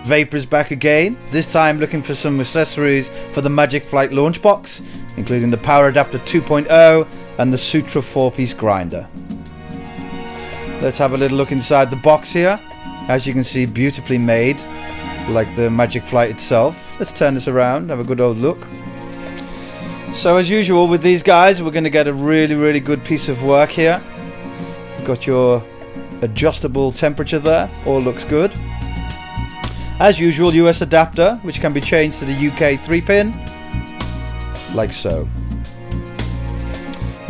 Vapor is back again, this time looking for some accessories for the Magic Flight launch box, including the Power Adapter 2.0 and the Sutra 4-piece grinder. Let's have a little look inside the box here. As you can see, beautifully made, like the Magic Flight itself. Let's turn this around, have a good old look. So as usual with these guys, we're going to get a really good piece of work here. You've got your adjustable temperature there, all looks good. As usual, US adapter, which can be changed to the UK 3-pin, like so.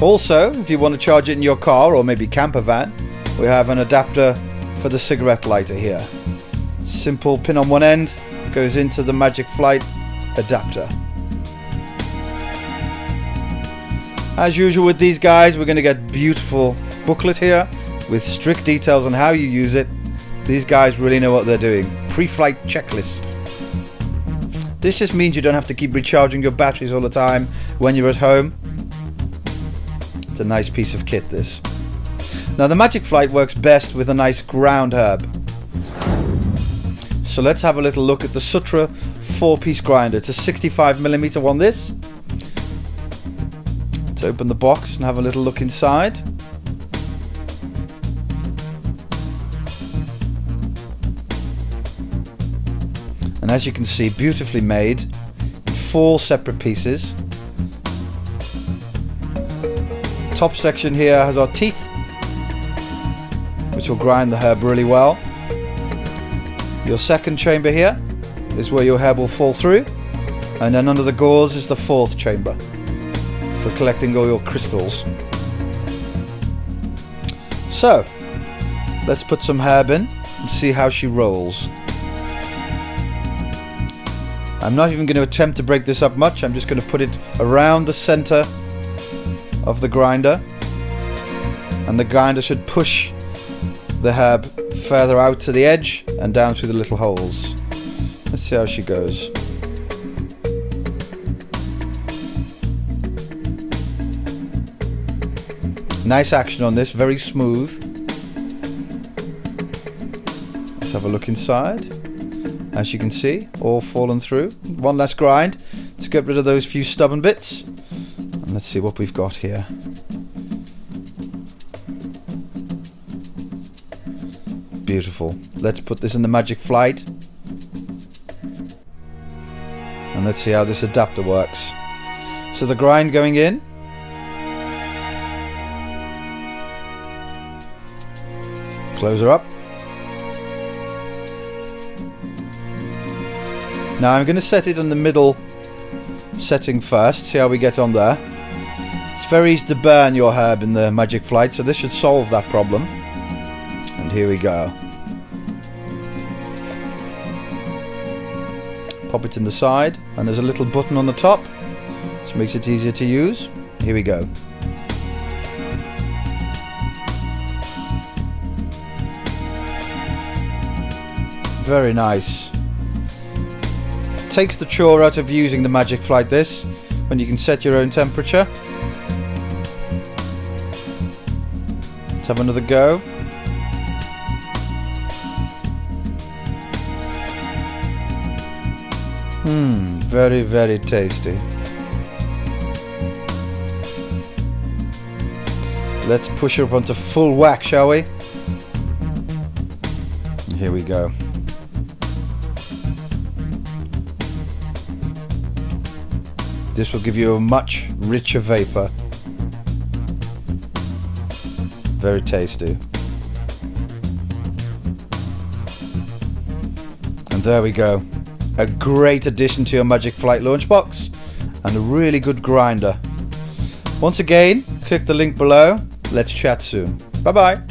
Also, if you want to charge it in your car or maybe camper van, we have an adapter for the cigarette lighter here. Simple pin on one end, goes into the Magic Flight adapter. As usual with these guys, we're going to get beautiful booklet here with strict details on how you use it. These guys really know what they're doing. Pre-flight checklist. This just means you don't have to keep recharging your batteries all the time when you're at home. It's a nice piece of kit, this. Now the Magic Flight works best with a nice ground herb. So let's have a little look at the Sutra 4-piece grinder. It's a 65mm one, this. Let's open the box and have a little look inside. And as you can see, beautifully made in 4 separate pieces. Top section here has our teeth, which will grind the herb really well. Your second chamber here is where your herb will fall through, and then under the gauze is the 4th chamber for collecting all your crystals. So let's put some herb in and see how she rolls. I'm not even going to attempt to break this up much. I'm just going to put it around the center of the grinder, and the grinder should push the herb further out to the edge and down through the little holes. Let's see how she goes. Nice action on this, very smooth. Let's have a look inside. As you can see, all fallen through. One last grind to get rid of those few stubborn bits. And let's see what we've got here. Beautiful. Let's put this in the Magic Flight. And let's see how this adapter works. So the grind going in. Close her up. Now I'm going to set it on the middle setting first, see how we get on there. It's very easy to burn your herb in the Magic Flight, so this should solve that problem. And here we go. Pop it in the side, and there's a little button on the top, which makes it easier to use. Here we go. Very nice. Takes the chore out of using the Magic Flight, this, when you can set your own temperature. Let's have another go. Very tasty. Let's push her up onto full whack, shall we? Here we go. This will give you a much richer vapor. Very tasty. And there we go. A great addition to your Magic Flight launch box, and a really good grinder. Once again, click the link below. Let's chat soon. Bye bye.